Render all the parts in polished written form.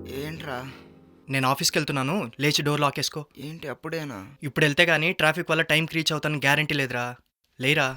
ఏంట్రా? నేను ఆఫీస్కి వెళ్తున్నాను, లేచి డోర్ లాక్ వేసుకో. ఏంటి అప్పుడేనా? ఇప్పుడు వెళ్తే కానీ ట్రాఫిక్ వల్ల టైంకి రీచ్ అవుతాను గ్యారంటీ లేదురా. లేరా?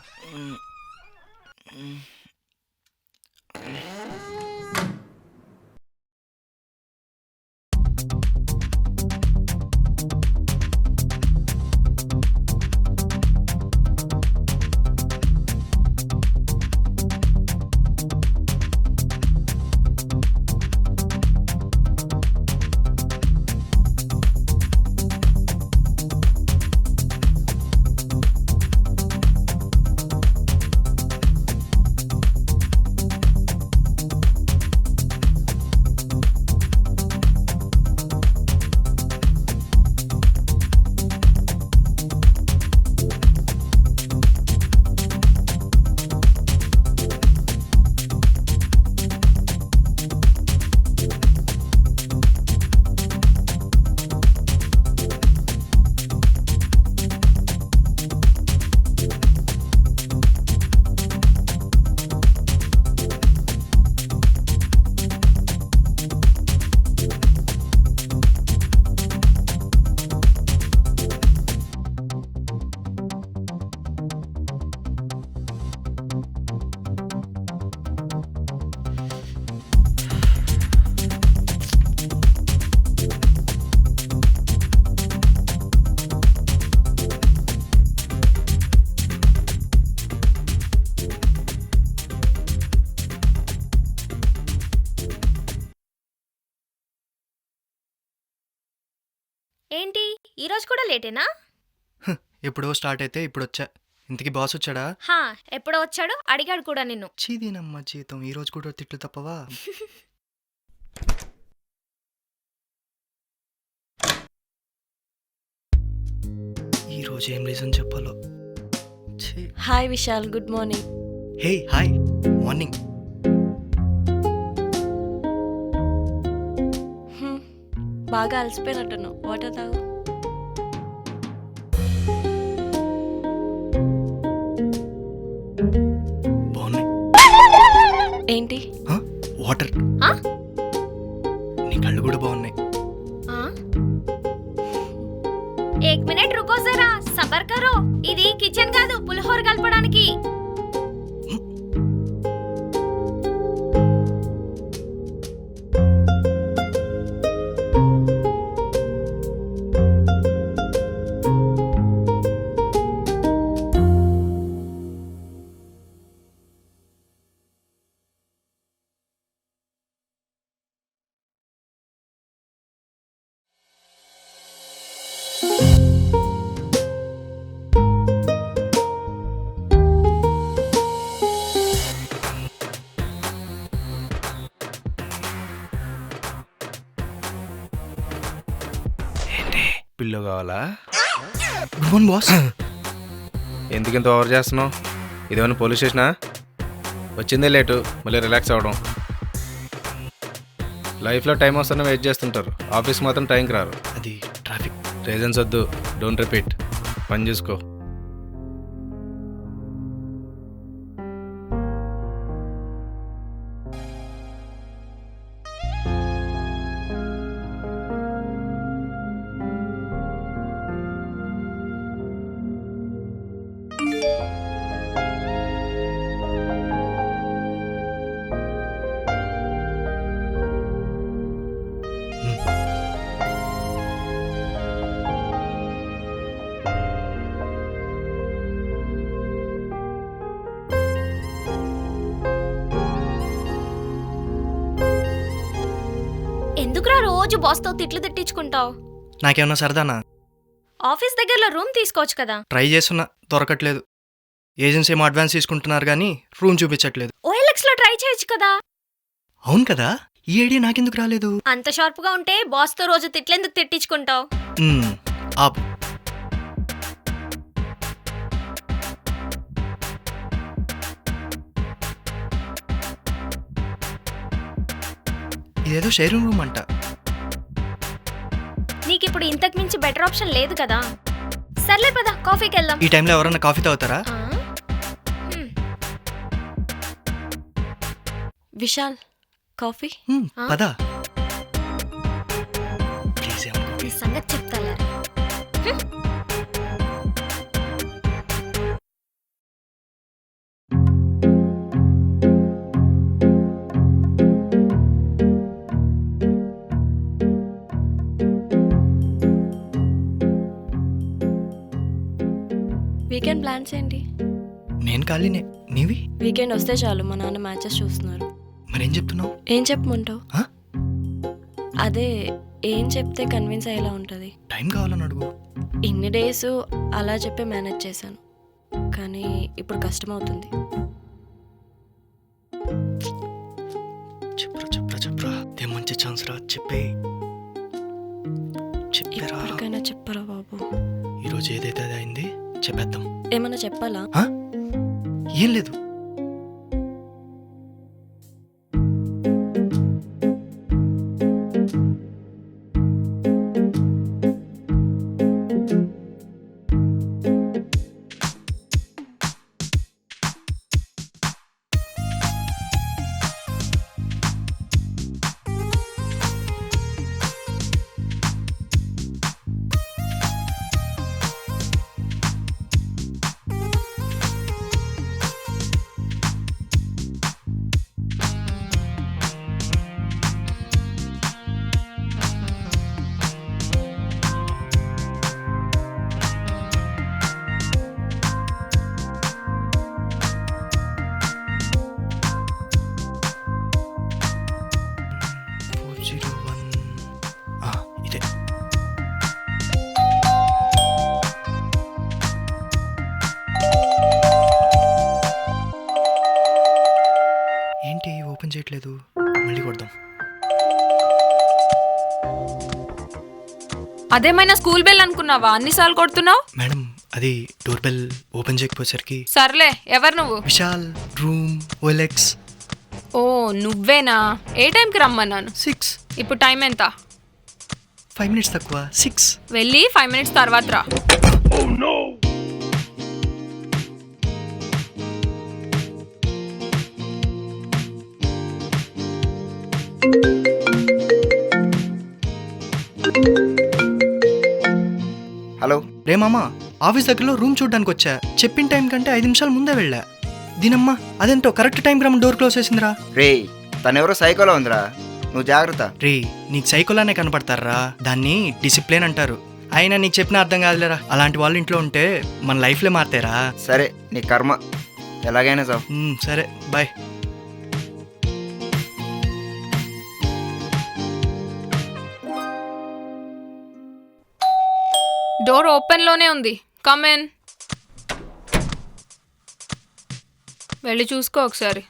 ఏంటి ఈరోజు కూడా లేటేనా? ఎప్పుడో స్టార్ట్ అయితే ఇప్పుడు వచ్చా. ఇంతకీ బాస్ వచ్చాడా? హా, ఎప్పుడో వచ్చాడు, అడిగాడు కూడా నిన్ను. చీదీనమ్మ జీతం, ఈ రోజు కూడా తిట్లు తప్పవా? ఈ రోజు ఏం రీజన్ చెప్పాలో. Hi Vishal, good morning. Hey hi, morning. బాగా అలసిపోయినట్టున్నావు, వాటర్ తాగు. బాగున్నాయి. ఏంటి? వాటర్. ఆ? నీ కళ్ళు కూడా బాగున్నాయి. ఆ? ఏక్ మినిట్ రుకో జరా, సబర్ కరో. ఇది కిచెన్ కాదు, పులిహోర కలపడానికి. పిల్లో కావాలా? Good morning boss. ఎందుకు ఇంత ఓవర్ చేస్తున్నావు? ఇదేమన్నా పోలీస్ స్టేషనా? వచ్చిందే లేటు, మళ్ళీ రిలాక్స్ అవ్వడం. లైఫ్లో టైం వస్తున్నా వెయిట్ చేస్తుంటారు, ఆఫీస్ మాత్రం టైంకి రారు. అది ట్రాఫిక్. రీజన్స్ వద్దు, డోంట్ రిపీట్, పని చూసుకో. ఎందుకురా రోజు బాస్తో తిట్లు తిట్టించుకుంటావు? నాకేమన్నా సరదానా? ఆఫీస్ దగ్గరలో రూమ్ తీసుకోవచ్చు కదా. ట్రై చేస్తున్నా, దొరకట్లేదు. ఏజెన్సీ ఏమో అడ్వాన్స్ తీసుకుంటున్నారు కానీ రూమ్ చూపించట్లేదు. OLX లో ట్రై చేయొచ్చు కదా. అవును కదా, ఈ ఐడియా నాకెందుకు రాలేదు? అంత షార్ప్ గా ఉంటే బాస్తో రోజు తిట్లెందుకు తిట్టించుకుంటావు? ఆపు. ఇదేదో షేరింగ్ రూమ్ అంట. నీకిప్పుడు ఇంతకు మించి బెటర్ ఆప్షన్ లేదు కదా. సర్లే పద, కాఫీకి వెళ్దాం. ఈ టైంలో ఎవరన్నా కాఫీ తాగుతారా? విశాల్, కాఫీ. పద. నీ సంగతి చెప్తాలే. వీకెండ్ ప్లాన్స్ ఏంటి? నేను ఖాళీనే. నీవి? వీకెండ్ వస్తే చాలు, మా నాన్న మ్యాచెస్ చూస్తున్నారు. మరేం చెప్తున్నావు? ఏం చెప్పమంటావు? ఆ? అదే ఏం చెప్తే కన్విన్స్ అయ్యేలా ఉంటుంది. టైం కావాలని అడుగు. ఇన్ని డేస్ అలా చెప్పి మేనేజ్ చేశాను, కానీ ఇప్పుడు కష్టమవుతుంది. చెప్పరా ఇదే మంచి ఛాన్స్ రా. చెప్పరా. ఎప్పటికైనా చెప్పరా బాబు. ఈరోజు ఏదైతే అది అయింది చెప్పేద్దాం. ఏమన్నా చెప్పాలా? ఏం లేదు. ఇదే. ఏంటి ఓపెన్ చేయట్లేదు? మళ్ళీ కొడదాం. అదేమైనా స్కూల్ బెల్ అనుకున్నావా? అన్నిసార్లు కొడుతున్నావు. మేడం అది డోర్ బెల్ ఓపెన్ చేయకపోయేసరికి. సర్లే, ఎవరు నువ్వు? Vishal room OLX. ఓ నువ్వేనా? ఏ టైంకి రమ్మన్నాను? 6. ఇప్పుడు టైం ఎంత? 5 minutes తక్కువ. 6. వెళ్ళి 5 minutes తర్వాత రా. హలో. రే మామా, ఆఫీస్ దగ్గరలో రూమ్ చూడడానికి వచ్చా. చెప్పిన టైం కంటే 5 నిమిషాలు ముందే వెళ్ళా. దీనమ్మా అదేంటో కరెక్ట్ టైం రమ్మ డోర్ క్లోజ్ చేసిందిరా. రే తనెవరో సైకోలో ఉందిరా, నువ్వు జాగ్రత్త. రే నీకు సైకోలానే కనపడతారా, దాన్ని డిసిప్లిన్ అంటారు. అయినా నీకు చెప్పిన అర్థం కాదులేరా. అలాంటి వాళ్ళు ఇంట్లో ఉంటే మన లైఫ్లే మారుతారా. సరే నీ కర్మ, ఎలాగైనా చావు. సరే బాయ్. డోర్ ఓపెన్ లోనే ఉంది. Come in. వెళ్ళి చూసుకో ఒకసారి.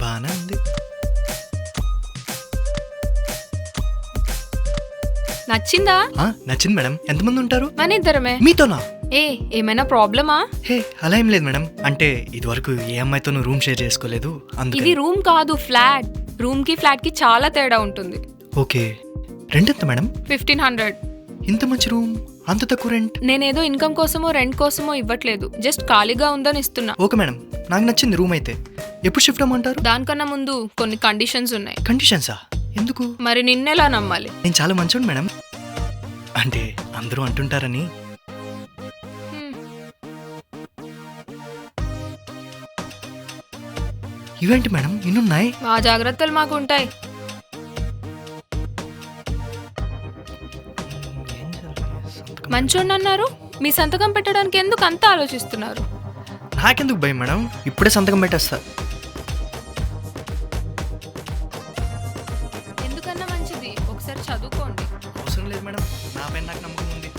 బాగానే ఉంది. నచ్చిందా? నచ్చింది మేడం. ఎంతమంది ఉంటారు? మన ఇద్దరమే. మీతోనా? ఏమైనా ప్రాబ్లమా? హే అలా ఏం లేదు మేడం. అంటే ఇదివరకు ఏ అమ్మాయితోనూ రూమ్ షేర్ చేసుకోలేదు. ఇది రూమ్ కాదు, ఫ్లాట్. రూమ్ కి ఫ్లాట్ కి చాలా తేడా ఉంటుంది. ఓకే. రెంట్ ఎంత మేడం? 1500. ఇంత మంచి రూమ్ అంత తక్కువ రెంట్? నేనేదో ఇన్కమ్ కోసమో రెంట్ కోసమో ఇవ్వట్లేదు, జస్ట్ ఖాళీగా ఉందని ఇస్తున్నా. ఓకే మేడం, నాకు నచ్చింది రూమ్ అయితే. ఎప్పుడు షిఫ్ట్ అమ్మంటారు? దానికన్నా ముందు కొన్ని కండిషన్స్ ఉన్నాయి. కండిషన్సా? ఎందుకు? మరి నిన్నెలా నమ్మాలి? నేను చాలా మంచోడు మేడం. అంటే అందరూ అంటుంటారని. ఇవేంటి మేడం ఇన్నున్నాయి? మా జాగ్రత్తలు మాకు ఉంటాయి. మంచోడన్నారు, మీ సంతకం పెట్టడానికి ఎందుకు అంత ఆలోచిస్తున్నారు? నాకెందుకు భయం మేడం, ఇప్పుడే సంతకం పెట్టేస్తా. ఎందుకన్నా మంచిది ఒకసారి చదువుకోండి. అవసరం లేదు మేడం, నా పైన నాకు నమ్మకం ఉంది.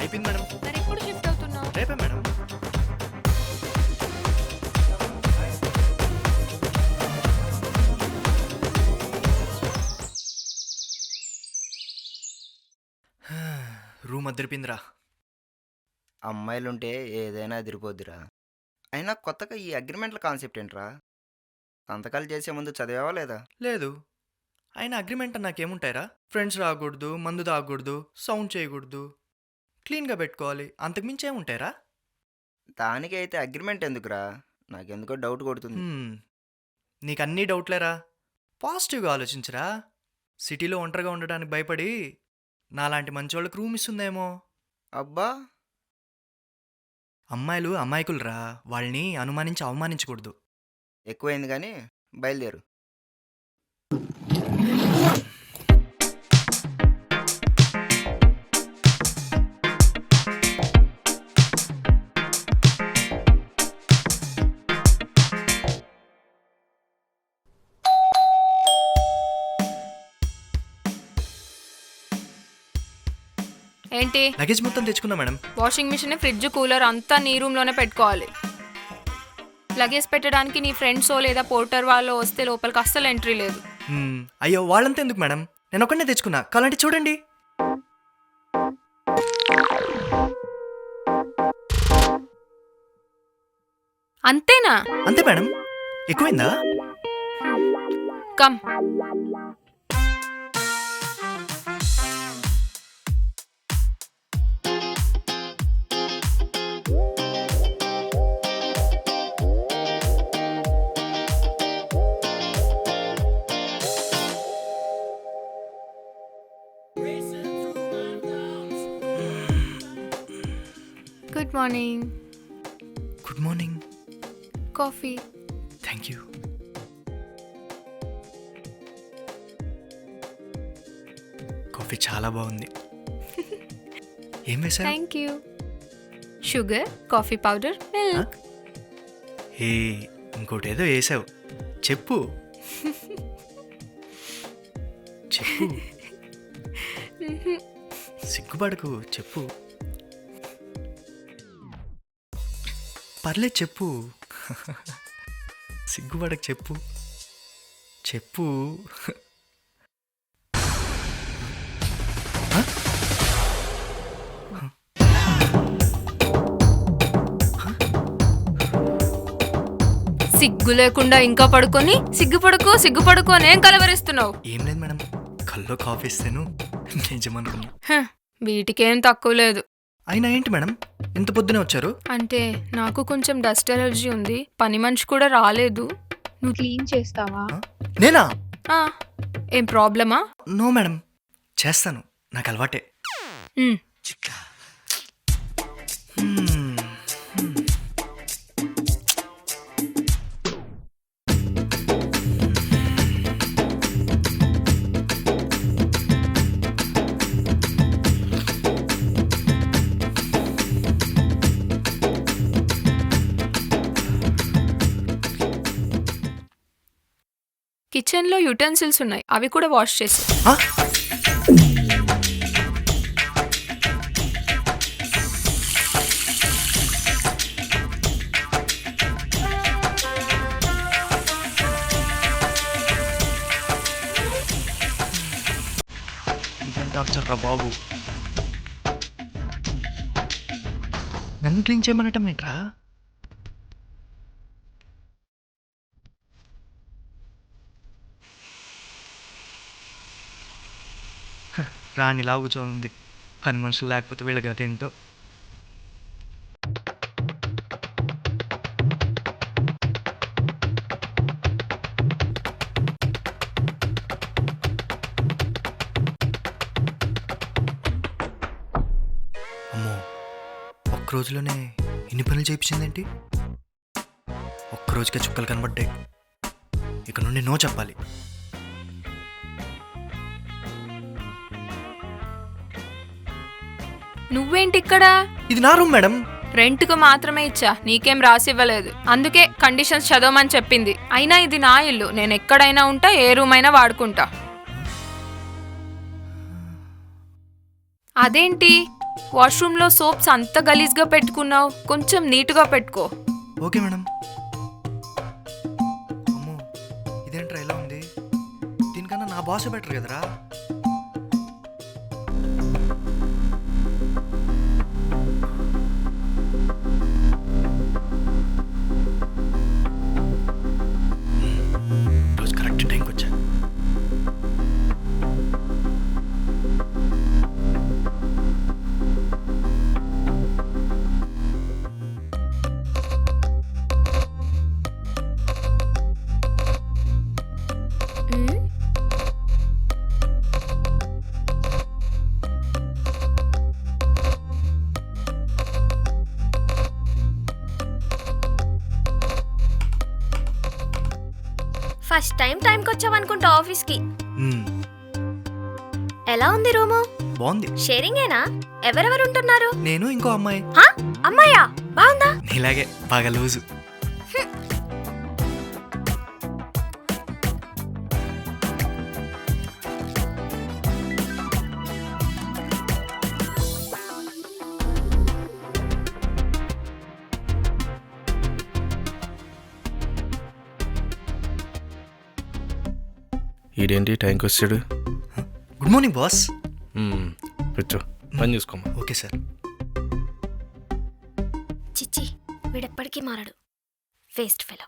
అయిపోయింది మేడం. మరి ఎప్పుడు షిఫ్ట్ అవుతున్నావు? రేపే మేడం. అదిరిపిందిరా. అమ్మాయిలుంటే ఏదైనా అదిరిపోద్దిరా. అయినా కొత్తగా ఈ అగ్రిమెంట్ల కాన్సెప్ట్ ఏంట్రా? సంతకాలు చేసే ముందు చదివావా లేదా? లేదు, అయినా అగ్రిమెంట్ నాకేముంటాయిరా? ఫ్రెండ్స్ రాకూడదు, మందు తాగకూడదు, సౌండ్ చేయకూడదు, క్లీన్గా పెట్టుకోవాలి, అంతకుమించి ఏముంటాయిరా? దానికి అయితే అగ్రిమెంట్ ఎందుకురా? నాకెందుకో డౌట్ కొడుతుంది. నీకు అన్నీ డౌట్లేరా. పాజిటివ్గా ఆలోచించరా. సిటీలో ఒంటరిగా ఉండడానికి భయపడి నాలాంటి మంచోళ్ళకి రూమ్ ఇస్తుందేమో. అబ్బా, అమ్మాయిలు అమాయకులరా, వాళ్ళని అనుమానించి అవమానించకూడదు. ఎక్కువైంది కానీ బయలుదేరు. ఏంటి? లగేజ్ మొత్తం తెచ్చుకున్నా madam. Washing machine, fridge, cooler అంతా నీ రూమ్లోనే పెట్టుకోవాలి. లగేజ్ పెట్టడానికి నీ ఫ్రెండ్సో లేదా పోర్టర్ వాళ్ళు వస్తే లోపలికి అస్సలు ఎంట్రీ లేదు. అయ్యో, వాళ్ళంతా ఎందుకు మేడం? నేను ఒక్కనే తెచ్చుకున్నా, కావాలంటే చూడండి. అంతేనా? అంతే మేడం. ఎక్కువైందా? Come. Good morning. Good morning. Coffee. Thank you. Coffee చాలా బాగుంది. ఏం వేశారు? Thank you. Sugar, coffee powder, milk. ఏ, ఇంకోటి ఏదో వేసావు, చెప్పు చెప్పు. సిగ్గుపడకు, చెప్పు. పర్లేదు, చెప్పు. సిగ్గుపడకు, చెప్పు చెప్పు. సిగ్గు లేకుండా ఇంకా పడుకొని సిగ్గుపడుకో నేను కలవరిస్తున్నావు. ఏం లేదు మేడం, కల్లో కాఫీ ఇస్తేను నిజమనుకున్నా. వీటికేం తక్కువ లేదు. అయినా ఏంటి మేడం, ఇంత పొద్దునే వచ్చారు? అంటే నాకు కొంచెం డస్ట్ ఎలర్జీ ఉంది, పని మనిషి కూడా రాలేదు. నువ్వు క్లీన్ చేస్తావా? నేనా? ఆ, ఏం ప్రాబ్లమా? నో మేడం, చేస్తాను, నాకు అలవాటే. మ్. కిచెన్లో యుటెన్సిల్స్ ఉన్నాయి, అవి కూడా వాష్ చేసి. ఆ? డాక్టర్ రా బాబు, నన్ను క్లీన్ చేయమనటం ఏంట్రా? రాణిలా కూర్చోంది, పని మనుషులు లేకపోతే వీళ్ళ గత ఏంటో. అమ్మో, ఒక్కరోజులోనే ఇన్ని పనులు చేయించిందేంటి? ఒక్కరోజుకే చుక్కలు కనబడ్డాయి. ఇక నుండి నో చెప్పాలి. నువ్వేంటి ఇక్కడ? ఇది నా రూమ్ మేడం. రెంట్కు మాత్రమే ఇచ్చా, నీకేం రాసివ్వలేదు. అందుకే కండిషన్స్ చదవమని చెప్పింది. అయినా ఇది నా ఇల్లు, నేను ఎక్కడైనా ఉంటా, ఏ రూమ్ అయినా వాడుకుంటా. అదేంటి వాష్రూమ్లో సోప్స్ అంత గలీజ్గా పెట్టుకున్నావు? కొంచెం నీట్గా పెట్టుకో. Okay madam. అమ్మో, ఇదేంట్రా ఎలా ఉంది? దీనికన్నా నా బాస్ బెటర్ కదరా. ఫస్ట్ టైంకి వచ్చావనుకుంటా ఆఫీస్కి. మ్మ్, ఎలా ఉంది రూము? బాగుంది. షేరింగేనా? ఎవరెవరు ఉంటున్నారు? నేను ఇంకో అమ్మాయి. హా? అమ్మాయా? బాగుందా? నీలాగే బాగా లూజు. ఈడేంటి టైంకి వచ్చాడు? Good morning boss. కూర్చో, పని చూసుకోమా. Okay sir. చిచ్చి, వీడెప్పటికీ మారడు. Waste fellow.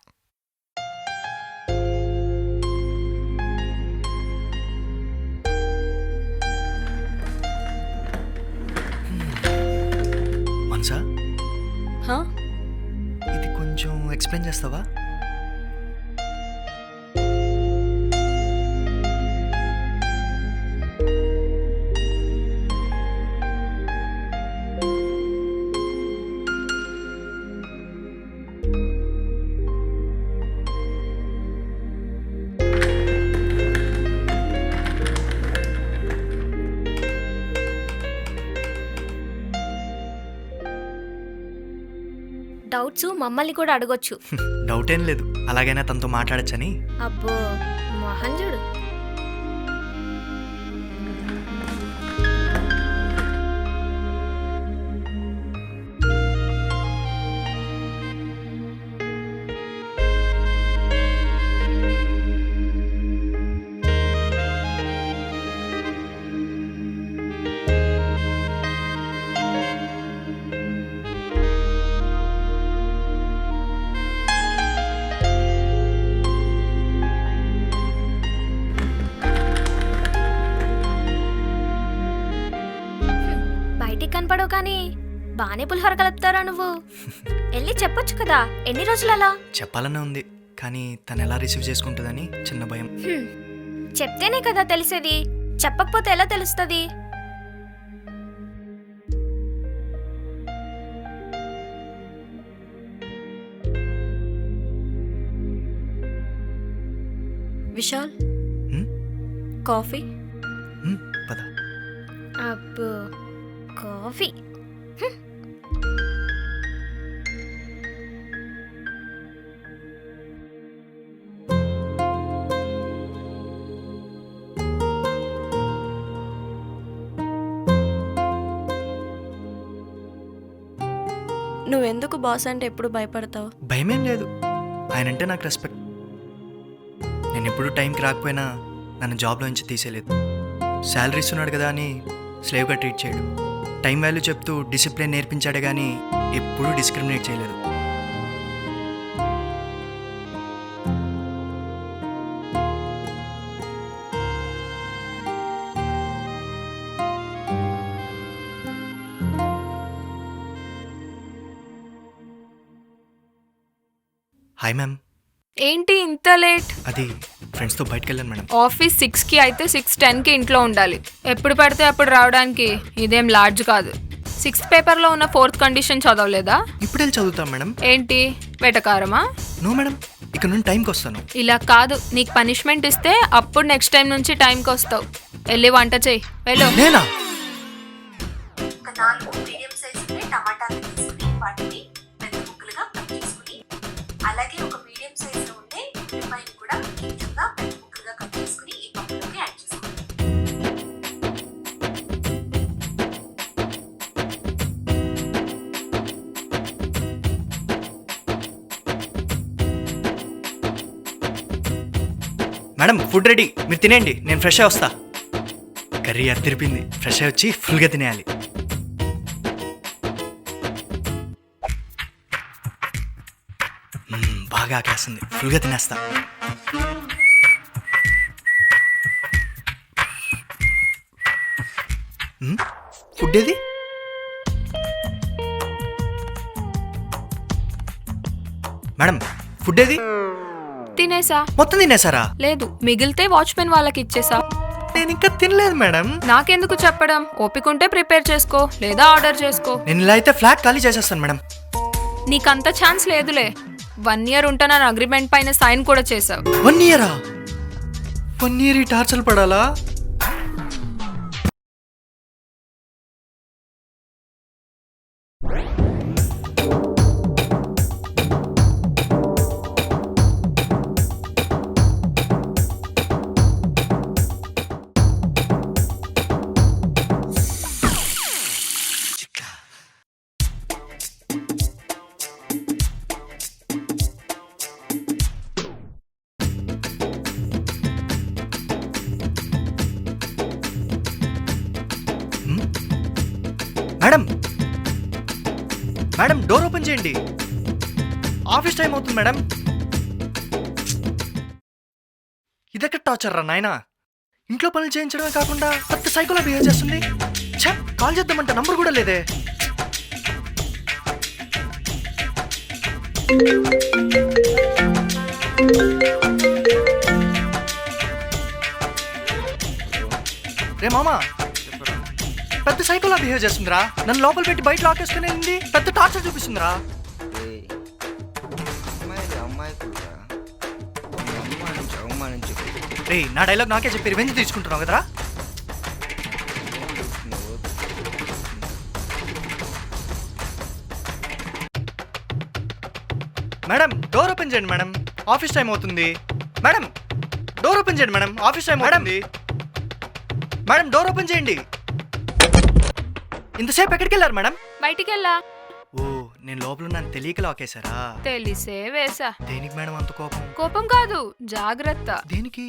మనసా, హా? ఇది కొంచెం ఎక్స్ప్లెయిన్ చేస్తావా? డౌట్స్ మమ్మల్ని కూడా అడగొచ్చు. డౌట్ ఏం లేదు, అలాగైనా తనతో మాట్లాడచ్చని. అబ్బో, మోహన్ చూడు. బయటికి కనపడవు కానీ బానే పులిహోర కలుపుతారా నువ్వు? వెళ్ళి చెప్పొచ్చు కదా. ఎన్ని రోజులు అలా? చెప్పాలనే ఉంది, కానీ తను ఎలా రిసీవ్ చేసుకుంటుందని చిన్న భయం. చెప్తేనే కదా తెలిసేది, చెప్పకపోతే ఎలా తెలుస్తుంది? విశాల్, హ్మ్? కాఫీ? పద. అబ్బో, కాఫీ. నువ్వెందుకు బాస్ అంటే ఎప్పుడు భయపడతావు? భయమేం లేదు, ఆయనంటే నాకు రెస్పెక్ట్. నేను ఎప్పుడు టైంకి రాకపోయినా నన్ను జాబ్లో నుంచి తీసేయలేదు. శాలరీ ఇస్తున్నాడు కదా అని స్లేవ్గా ట్రీట్ చేయడు. టైం వాల్యూ చెప్తూ డిసిప్లిన్ నేర్పించాడే కానీ ఎప్పుడూ డిస్క్రిమినేట్ చేయలేదు. Hi ma'am. ఏంటి ఇంత లేట్? అది ఫ్రెండ్స్తో బయటకు వెళ్ళాను మేడం. ఆఫీస్ 6కి అయితే 6:10కి ఇంట్లో ఉండాలి. ఎప్పుడు పడితే అప్పుడు రావడానికి ఇదేం లాడ్జ్ కాదు. 6th పేపర్లో ఉన్న 4th కండిషన్ చదవలేదా? ఇప్పుడు వెళ్ళి చదువుతాం మేడం. ఏంటి వెటకారమా? నో మేడం, ఇక్కడ నుండి టైంకి వస్తాను. ఇలా కాదు, నీకు పనిష్మెంట్ ఇస్తే అప్పుడు నెక్స్ట్ టైం నుంచి టైంకి వస్తావు. వెళ్ళి వంట చెయ్యి, వెళ్ళు. నేనా? ఒక 4 మీడియం సైజు టమాటాలు తీసుకుని వాటిని పెద్ద ముక్కలుగా కట్ చేసుకుని, అలాగే ఒక మీడియం సైజులో ఉండే ఉల్లిపాయలు కూడా ఈ విధంగా పెద్ద ముక్కలుగా కట్ చేసుకుని ఈ పప్పులోకి యాడ్ చేసుకోండి. మేడం ఫుడ్ రెడీ, మీరు తినేయండి, నేను ఫ్రెష్ అయ్యి వస్తా. కర్రీ అద్దరిపింది, ఫ్రెష్ అయ్యి వచ్చి ఫుల్గా తినేయాలి. బాగా ఆకేస్తుంది, ఫుల్గా తినేస్తా. ఫుడ్ ఏది? మేడం ఫుడ్ ఏది? తినేసా? మొత్తం తినేసారా? లేదు, మిగిలితే వాచ్మెన్ వాళ్ళకి ఇచ్చేసా. నేను ఇంకా తినలేదు మేడం. నాకెందుకు చెప్పడం? ఓపికంటే ప్రిపేర్ చేసుకో, లేదా ఆర్డర్ చేసుకో. నేను ఇలా అయితే ఫ్లాట్ ఖాళీ చేసేస్తాను మేడం. నీకంత ఛాన్స్ లేదులే. 1 year ఉంటానని అగ్రిమెంట్ పైన సైన్ కూడా చేసావు. 1 year? 1 year ఈ టార్చర్ పడాలా? మేడం మేడం డోర్ ఓపెన్ చేయండి. ఆఫీస్ టైం అవుతుంది మేడం. ఇదెక్కడ టార్చర్ రా నాయనా? ఇంట్లో పనులు చేయించడమే కాకుండా పెద్ద సైకోలా బిహేవ్ చేస్తుంది. ఛే, కాల్ చేద్దామంటే నంబర్ కూడా లేదే. రే మామా, పెద్ద సైకోలా బిహేవ్ చేస్తుందిరా. నన్ను లోపల పెట్టి బయట లాకేసుకుని వెళ్ళింది. పెద్ద టార్చర్ చూపిస్తుందిరా. ఏయ్, అమ్మాయిలు అమ్మాయికులుగా అవమానించు అవమానించు. రే, నా డైలాగ్ నాకే చెప్పి రివెంజ్ తీసుకుంటున్నావు కదరా? మేడం డోర్ ఓపెన్ చేయండి మేడం, ఆఫీస్ టైం అవుతుంది. మేడం డోర్ ఓపెన్ చేయండి మేడం, ఆఫీస్ టైం అవుతుంది. మేడం డోర్ ఓపెన్ చేయండి. ఇంతసేపు ఎక్కడికి వెళ్ళారు మేడం? బయటికి వెళ్ళా. ఓ, నేను లోపల నన్ను తెలియక లాకేశారా? తెలిసే వేసా. దేనికి మేడం అంత కోపం? కోపం కాదు, జాగ్రత్త. దేనికి?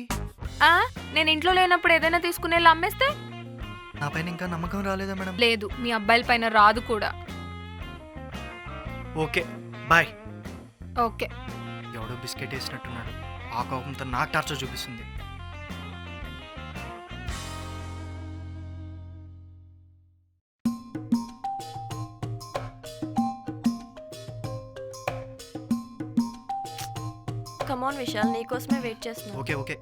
ఆ నేను ఇంట్లో లేనప్పుడు ఏదైనా తీసుకుని వెళ్ళి అమ్మేస్తే? నా పైన ఇంకా నమ్మకం రాలేదా మేడం? లేదు, మీ అబ్బాయిల పైన రాదు కూడా. Okay boy. ఓకే. ఎవడో బిస్కెట్ వేసినట్టున్నాడు. ఆ కోపంతో నాకు టార్చర్ చూపిస్తుంది. కమాన్ విశాల్, నీకోసమే వెయిట్ చేస్తున్నా. Okay okay.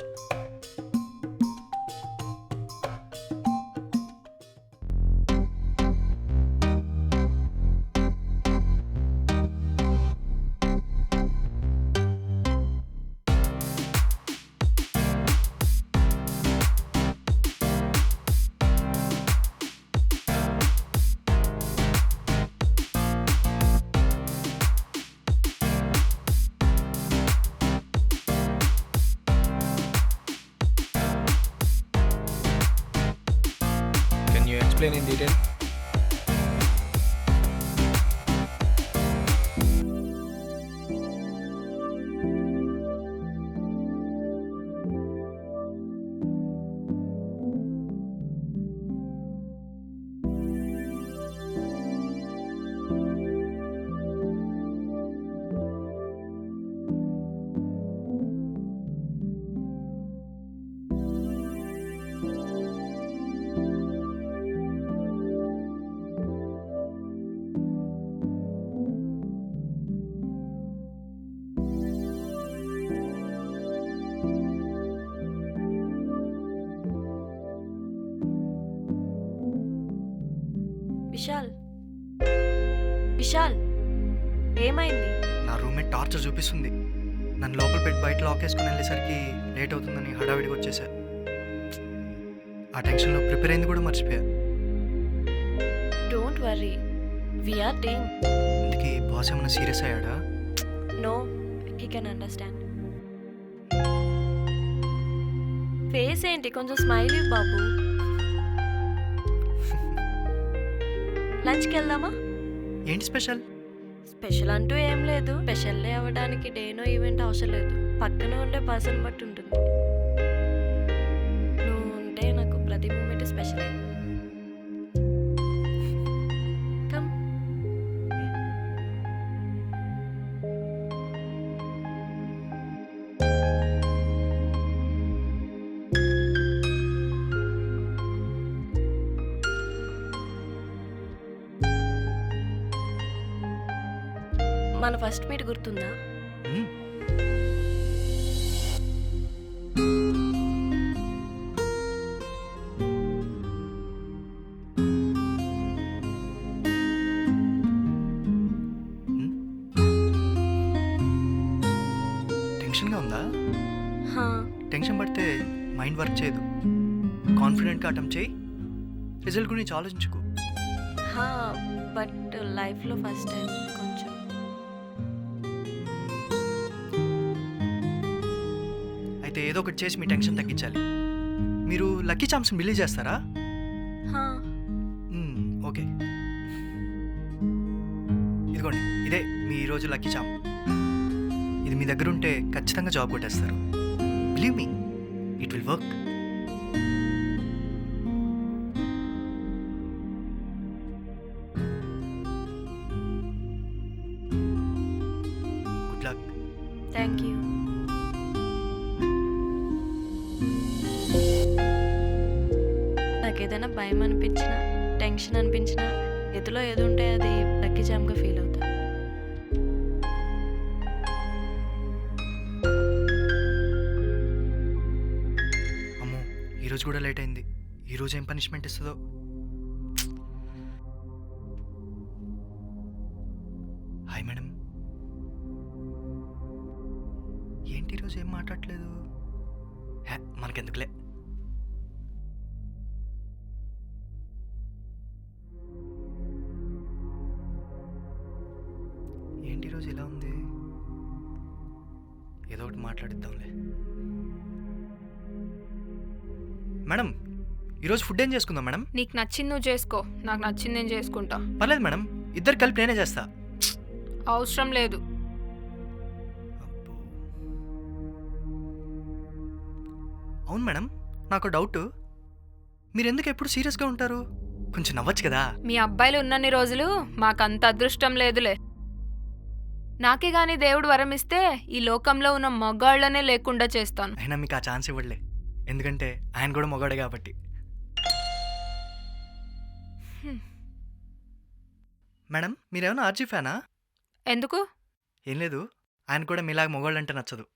Can you explain in detail? Vishal, Vishal, ఏమైంది? నా రూమ్మేట్ టార్చర్ చూపిస్తుంది. నన్ను లోపల పెట్టి బయట లాకేసుకుని వెళ్ళేసరికి లేట్ అవుతుందని హడావిడిగా వచ్చేసా. ఆ టెన్షన్లో ప్రిపేర్ అయింది కూడా మర్చిపోయా. Don't worry, we're team. ఇందుకే బాస్ ఏమైనా సీరియస్ అయ్యాడా? No, he can understand. Face ఏంటి, కొంచెం స్మైల్ ఇవ్వు బాబు. లంచ్కి వెళ్దామా? ఏంటి స్పెషల్? స్పెషల్ అంటూ ఏం లేదు. స్పెషల్ డే అవ్వడానికి డేనో ఈవెంట్ అవసరం లేదు. పక్కన ఉండే పర్సన్ బట్టి ఉంటుంది. నువ్వు ఉంటే నాకు ప్రతి మూమెంట్ స్పెషల్. కమ్. మన ఫస్ట్ మీట్ గుర్తుందా? మ్మ్. మ్మ్. టెన్షన్గా ఉందా? హా, టెన్షన్ పడితే మైండ్ వర్క్ చేయదు. కాన్ఫిడెంట్గా అటెంప్ట్ చేయి. రిజల్ట్ గురించి ఆలోచించుకో. హా, బట్ లైఫ్లో ఫస్ట్ టైం కొంచెం. అయితే ఏదో ఒకటి చేసి మీ టెన్షన్ తగ్గించాలి. మీరు లక్కీ చామ్స్ని బిలీవ్ చేస్తారా? హా, ఓకే, ఇదిగోండి, ఇదే మీ ఈరోజు లక్కీ చామ్. ఇది మీ దగ్గర ఉంటే ఖచ్చితంగా జాబ్ కొట్టేస్తారు. Believe me, it will work. Good luck. Thank you. నాకు ఏదైనా భయం అనిపించినా, టెన్షన్ అనిపించినా, ఎదులో ఏది ఉంటే అది లక్కీ జామ్గా ఫీల్ అవుతా. అమ్మో, ఈరోజు కూడా లేట్ అయింది. ఈరోజు ఏం పనిష్మెంట్ ఇస్తుందో. Hi madam. ఏంటి ఈరోజు ఏం మాట్లాడట్లేదు? మనకెందుకులే. ఏంటి ఈరోజు ఇలా ఉంది? ఏదో ఒకటి మాట్లాడిద్దాంలే. మేడం, ఈరోజు ఫుడ్ ఏం చేసుకుందాం మేడం? నీకు నచ్చింది నువ్వు చేసుకో, నాకు నచ్చింది నేను చేసుకుంటా. పర్లేదు మేడం, ఇద్దరు కలిపి నేనే చేస్తా. అవసరం లేదు. అబ్బో. అవును మేడం, నాకు డౌట్. మీరు ఎందుకు ఎప్పుడు సీరియస్గా ఉంటారు? కొంచెం నవ్వచ్చు కదా. మీ అబ్బాయిలు ఉన్నన్ని రోజులు మాకంత అదృష్టం లేదులే. నాకే గాని దేవుడు వరం ఇస్తే ఈ లోకంలో ఉన్న మగాళ్ళనే లేకుండా చేస్తాను. అయినా మీకు ఆ ఛాన్స్ ఇవ్వడలే, ఎందుకంటే ఆయన కూడా మొగాడే కాబట్టి. మేడం, మీరేమైనా ఆర్జీ ఫ్యానా? ఎందుకు? ఏం లేదు, ఆయన కూడా మీలాగా మొగాళ్ళు అంటే నచ్చదు.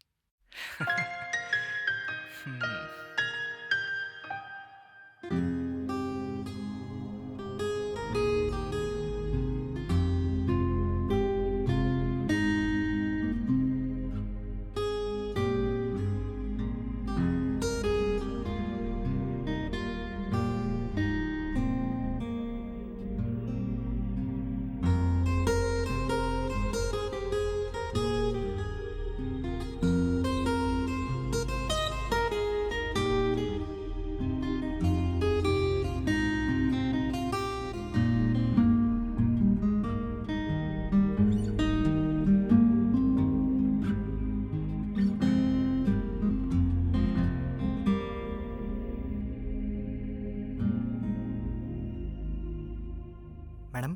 మేడం,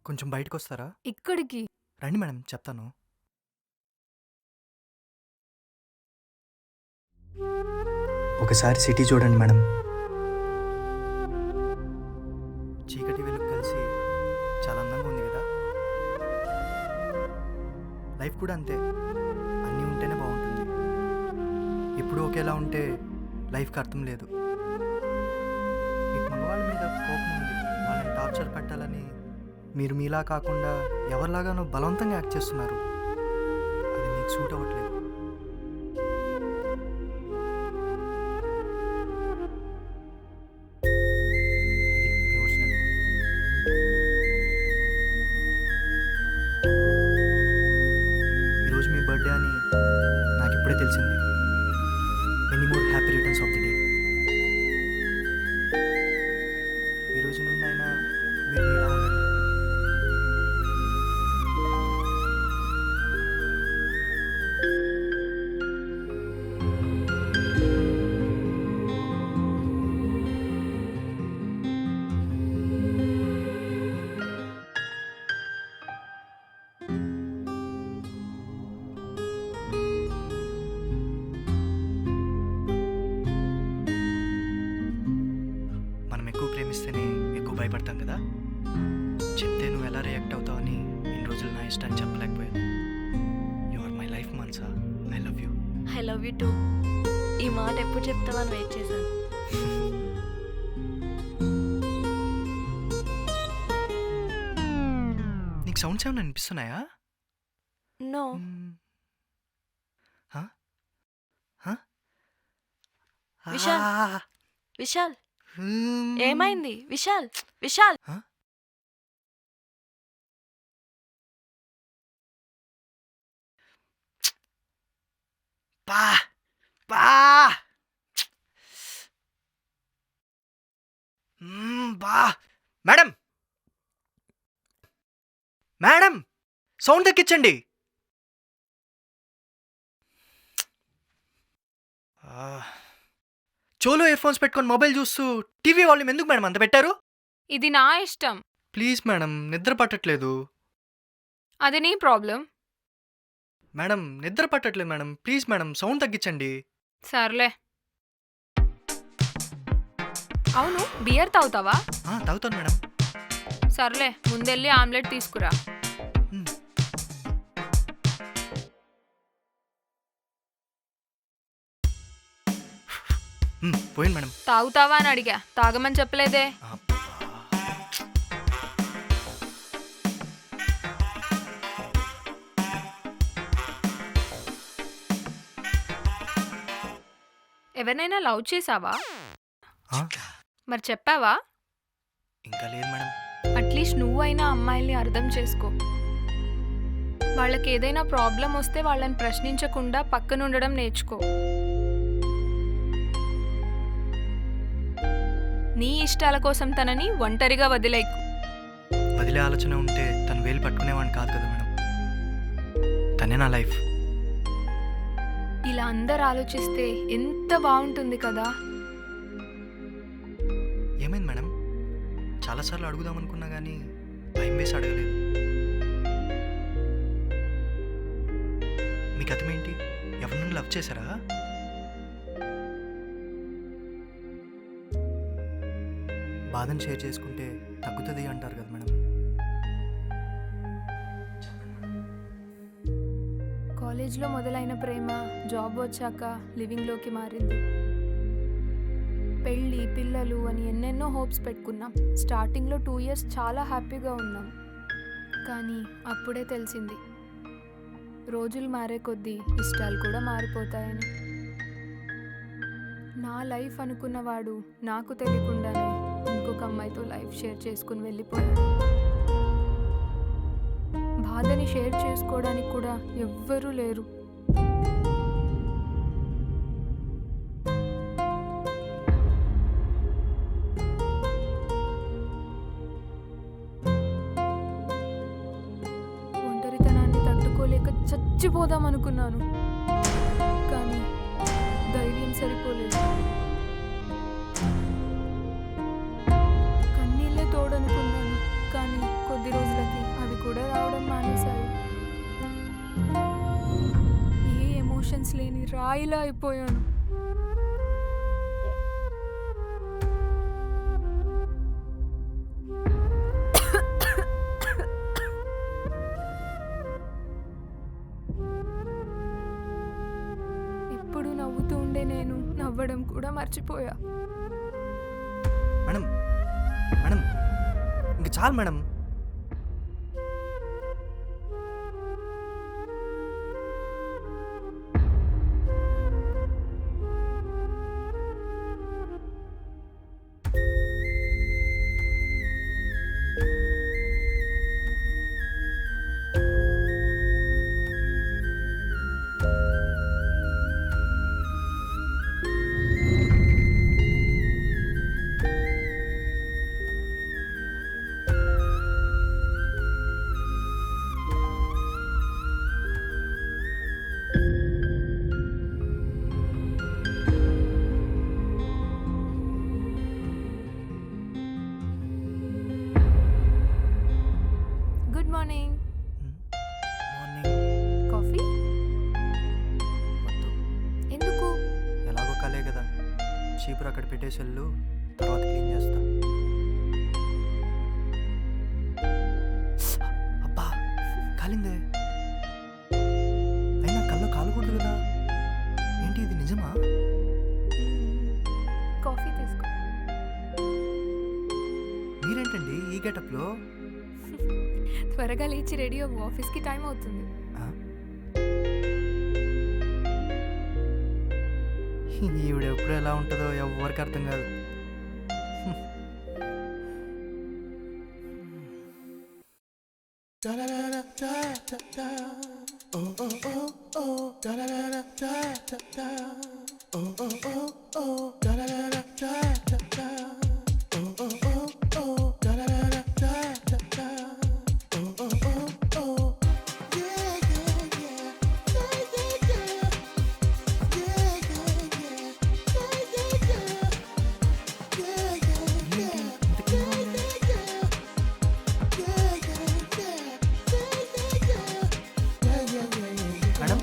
కొంచెం బయటకు వస్తారా? ఇక్కడికి రండి మేడం, చెప్తాను. ఒకసారి సిటీ చూడండి మేడం. చీకటి వెలుగు కలిసి చాలా అందంగా ఉంది కదా. లైఫ్ కూడా అంతే, అన్నీ ఉంటేనే బాగుంటుంది. ఎప్పుడూ ఒకేలా ఉంటే లైఫ్కి అర్థం లేదు. మీకు మగవాళ్ళ మీద కోపం ఉంది, వాళ్ళని టార్చర్ పెట్టాలని. మీరు మీలా కాకుండా ఎవరిలాగానో బలవంతంగా యాక్ట్ చేస్తున్నారు. అది మీకు సూట్ అవ్వట్లేదు. ఇది మీ ఒరిజినల్. ఈరోజు మీ బర్త్డే అని నాకు ఇప్పుడే తెలిసింది. Many more happy returns of the day. ఈరోజు నుండి అయినా మీరు ఇలా ఉండండి. మనం ఎక్కువ ప్రేమిస్తేనే ఎక్కువ భయపడతాం కదా. చెప్తే నువ్వు ఎలా రియాక్ట్ అవుతావని ఇన్ని రోజులు నా ఇష్టాన్ని చెప్పలేకపోయాను. You are my life Mansa. I love you. I love you too. ఈ మాట ఎప్పుడు చెప్తావని వెయిట్ చేశాను. నీకు సౌండ్స్ ఏమైనా అనిపిస్తున్నాయా? నో. విశాల్. ఆ, విశాల్ హ్మ్. ఏమైంది? విశాల్ విశాల్ హ? పా పా బా మేడం మేడం సౌండ్ తగ్గించండి. చోలో ఇయర్ ఫోన్స్ పెట్టుకొని మొబైల్ చూస్తూ టీవీ వాల్యూమ్ ఎందుకు మేడం అంత పెట్టారు? ఇది నా ఇష్టం. ప్లీజ్ మేడం నిద్ర పట్టట్లేదు. అది నీ ప్రాబ్లం. మేడం నిద్ర పట్టట్లేదు మేడం. ప్లీజ్ మేడం సౌండ్ తగ్గించండి. సర్లే. అవును, బియర్ తాగుతావా? తాగుతాను మేడం. సర్లే, ముందెళ్ళి ఆమ్లెట్ తీసుకురా. మ్. పోయింది మేడం. తాగుతావా అని అడిగా, తాగమని చెప్పలేదే. అబ్బా. ఎవరినైనా లవ్ చేసావా? ఆ, మరి చెప్పావా? ఇంకా లేదు మేడం. అట్లీస్ట్ నువ్వైనా అమ్మాయిల్ని అర్థం చేసుకో. వాళ్ళకి ఏదైనా ప్రాబ్లం వస్తే వాళ్ళని ప్రశ్నించకుండా పక్కనుండడం నేర్చుకో. నీ ఇష్టాల కోసం తనని ఒంటరిగా వదిలేయకు. వదిలే ఆలోచన ఉంటే తను వేలు పట్టుకునేవాడిని కాదు కదా మేడం. తనే నా లైఫ్. ఇలా అందరు ఆలోచిస్తే ఎంత బాగుంటుంది కదా. ఏమైంది మేడం? చాలాసార్లు అడుగుదాం అనుకున్నా కానీ భయం వేసి అడగలేదు. మీ గతమేంటి? ఎవరినైనా లవ్ చేశారా? బాధను షేర్ చేసుకుంటే తగ్గుతుంది అంటారు కదా మేడం. కాలేజ్లో మొదలైన ప్రేమ జాబ్ వచ్చాక లివింగ్లోకి మారింది. పెళ్ళి, పిల్లలు అని ఎన్నెన్నో హోప్స్ పెట్టుకున్నాం. స్టార్టింగ్లో 2 years చాలా హ్యాపీగా ఉన్నాం. కానీ అప్పుడే తెలిసింది, రోజులు మారే కొద్దీ ఇష్టాలు కూడా మారిపోతాయని. నా లైఫ్ అనుకున్నవాడు నాకు తెలియకుండానే ఇంకొక అమ్మాయితో లైఫ్ షేర్ చేసుకుని వెళ్ళిపోయాడు. బాధని షేర్ చేసుకోవడానికి కూడా ఎవ్వరూ లేరు. ఒంటరితనాన్ని తట్టుకోలేక చచ్చిపోదాం అనుకున్నాను. కానీ ధైర్యం సరిపోలేదు. కన్నీళ్ళే తోడనుకున్నాను, కానీ కొద్ది రోజులకి అవి కూడా రావడం మానేశాయి. ఏ ఎమోషన్స్ లేని రాయిలా అయిపోయాను. ఎప్పుడు నవ్వుతూ ఉండే నేను నవ్వడం కూడా మర్చిపోయా. మేడం మేడం ఇంక చాలు madam. Good morning. Morning coffee వద్దు. ఎందుకు? ఎలాగో కాలే కదా, చీపురు అక్కడ పెట్టేసి వెళ్ళు, తర్వాత క్లీన్ చేస్తా. అబ్బా కాలిందే. అయినా కళ్ళు కాలకూడదు కదా. ఏంటి ఇది నిజమా? కాఫీ తీసుకో. మీరేంటండి ఈ గెటప్లో? త్వరగా లేచి రెడీ అవ్వు, ఆఫీస్కి టైం అవుతుంది. ఈవిడ ఎప్పుడు ఎలా ఉంటుందో ఎవరికి అర్థం కాదు. మేడం,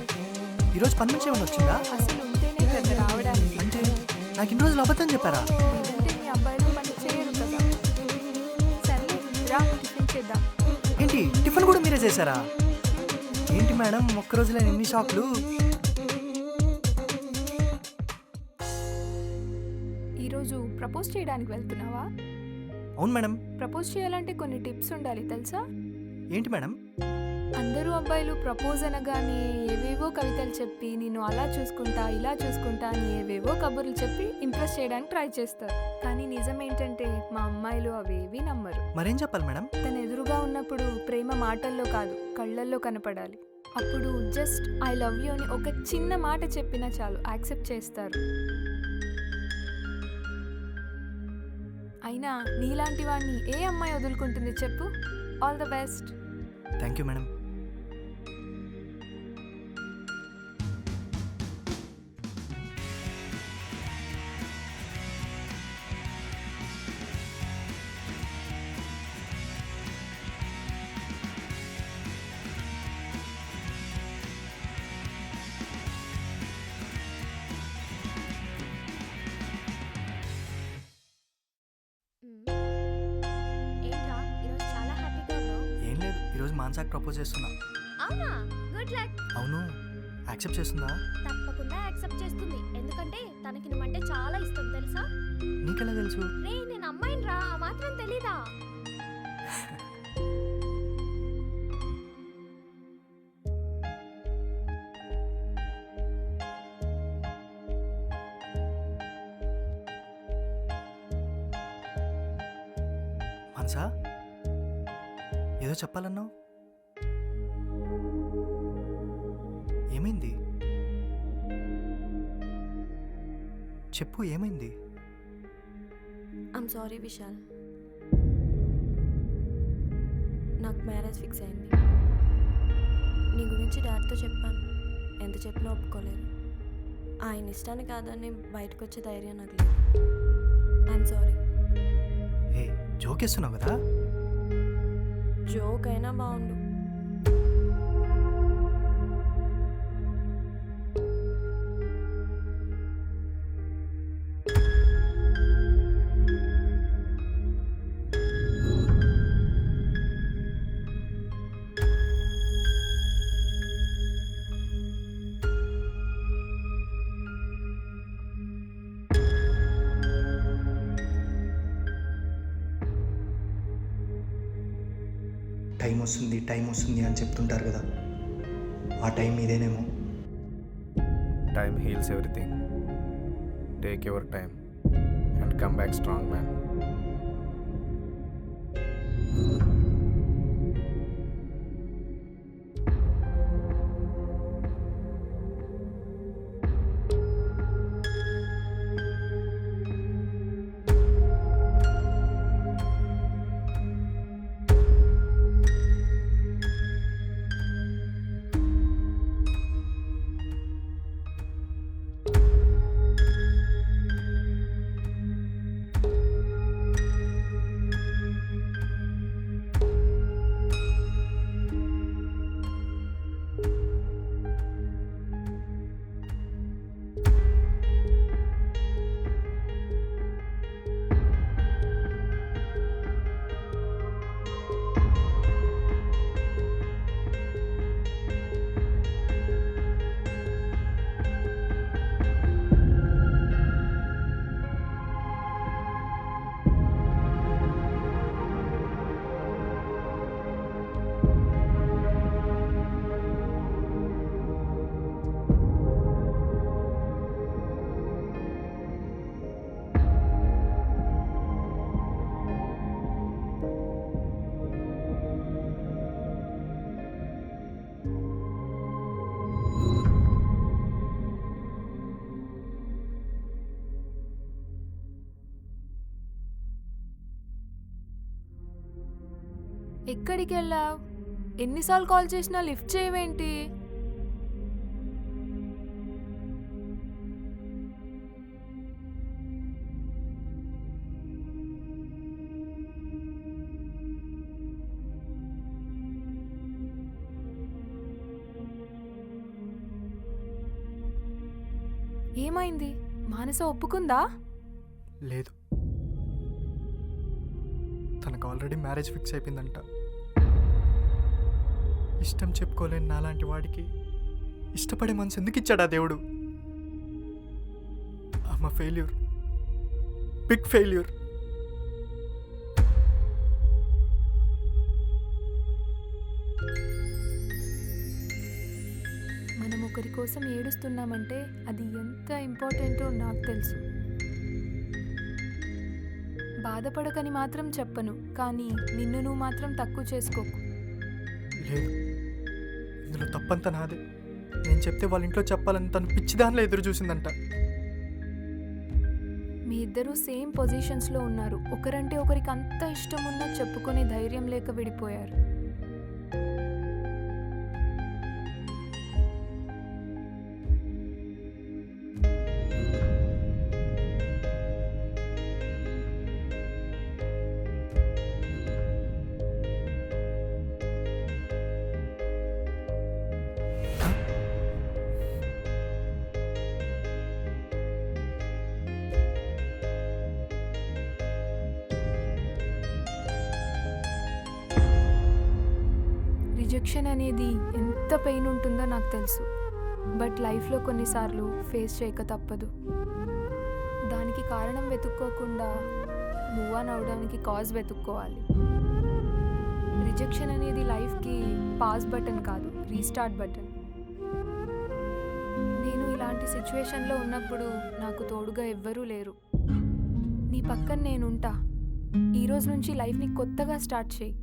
ఈరోజు పని నుంచి ఏమైనా వచ్చిందా? అసలు ఉంటేనే కదా రావడానికి. అంటే నాకు ఇన్ని రోజులు అబద్ధం చెప్పారా? లేదంటే మీ అబ్బాయిలు పని చేయరు కదా. సర్లే రా టిఫిన్ చేద్దాం. ఏంటి టిఫిన్ కూడా మీరే చేశారా? ఏంటి మేడం ఒక్క రోజులో ఎన్ని షాపులు? ఈరోజు ప్రపోజ్ చేయడానికి వెళ్తున్నావా? అవును మేడం. ప్రపోజ్ చేయాలంటే కొన్ని టిప్స్ ఉండాలి తెలుసా? ఏంటి మేడం? అందరూ అబ్బాయిలు ప్రపోజ్ అనగానే ఏవేవో కవితలు చెప్పి నేను అలా చూసుకుంటా ఇలా చూసుకుంటా అని ఏవేవో కబుర్లు చెప్పి ఇంప్రెస్ చేయడానికి ట్రై చేస్తారు. కానీ నిజం ఏంటంటే మా అమ్మాయిలు అవేవి నమ్మరు. మరేం చెప్పాలి మేడం? తన ఎదురుగా ఉన్నప్పుడు ప్రేమ మాటల్లో కాదు కళ్ళల్లో కనపడాలి. అప్పుడు జస్ట్ ఐ లవ్ యూ అని ఒక చిన్న మాట చెప్పినా చాలు యాక్సెప్ట్ చేస్తారు. అయినా నీలాంటి వాడిని ఏ అమ్మాయి వదులుకుంటుంది చెప్పు? All the best. Thank you madam. ఏంట్రా ఈరోజు చాలా హ్యాపీగా ఉన్నావు? ఏం లేదు, ఈరోజు మాన్సాకి ప్రపోజ్ చేస్తున్నా. అవునా? Good luck. అవును, యాక్సెప్ట్ చేస్తుందా? తప్పకుండా యాక్సెప్ట్ చేస్తుంది. ఎందుకంటే తనకి నువ్వంటే చాలా ఇష్టం తెలుసా? నీకెలా తెలుసు? రే నేను అమ్మాయిని రా, ఆ మాత్రం తెలీదా? మాన్సా, ఏదో చెప్పాలన్నావు, ఏమైంది? చెప్పు, ఏమైంది? ఐమ్ సారీ విశాల్, నాకు మ్యారేజ్ ఫిక్స్ అయింది. నీ గురించి డాడీతో చెప్పాను, ఎంత చెప్పినా ఒప్పుకోలేదు. ఆయన ఇష్టాన్ని కాదని బయటకు వచ్చే ధైర్యం నాకు లేదు. I'm sorry. ఏ జోకేస్తున్నావు కదా? జోక్ అయినా బాగుండు. టైం వస్తుంది అని చెప్తుంటారు కదా, ఆ టైం ఇదేనేమో. Time heals everything. Take your time and come back strong man. ఎక్కడికి వెళ్ళావు? ఎన్నిసార్లు కాల్ చేసినా లిఫ్ట్ చేయవేంటి? ఏమైంది? మానస ఒప్పుకుందా? లేదు, తనకు ఆల్రెడీ మ్యారేజ్ ఫిక్స్ అయిపోయిందంట. ఇష్టం చెప్పుకోలేని నాలాంటి వాడికి ఇష్టపడే మనసు ఎందుకు ఇచ్చాడా దేవుడు? I'm a failure, big failure. మనం ఒకరి కోసం ఏడుస్తున్నామంటే అది ఎంత ఇంపార్టెంటో నాకు తెలుసు. బాధపడకని మాత్రం చెప్పను, కానీ నిన్ను నువ్వు మాత్రం తక్కువ చేసుకోకు. లేదు, ఇందులో తప్పంతా నాదే. నేను చెప్తే వాళ్ళ ఇంట్లో చెప్పాలని తను పిచ్చిదానిలో ఎదురు చూసిందంట. మీ ఇద్దరూ సేమ్ పొజిషన్స్లో ఉన్నారు. ఒకరంటే ఒకరికి అంత ఇష్టం ఉన్నా చెప్పుకునే ధైర్యం లేక విడిపోయారు. రిజెక్షన్ అనేది ఎంత పెయిన్ ఉంటుందో నాకు తెలుసు. బట్ లైఫ్లో కొన్నిసార్లు ఫేస్ చేయక తప్పదు. దానికి కారణం వెతుక్కోకుండా మూవ్ ఆన్ అవడానికి కాజ్ వెతుక్కోవాలి. రిజెక్షన్ అనేది లైఫ్కి పాస్ బటన్ కాదు, రీస్టార్ట్ బటన్. నేను ఇలాంటి సిచ్యువేషన్లో ఉన్నప్పుడు నాకు తోడుగా ఎవ్వరూ లేరు. నీ పక్కన నేనుంటా. ఈరోజు నుంచి లైఫ్ని కొత్తగా స్టార్ట్ చేయి.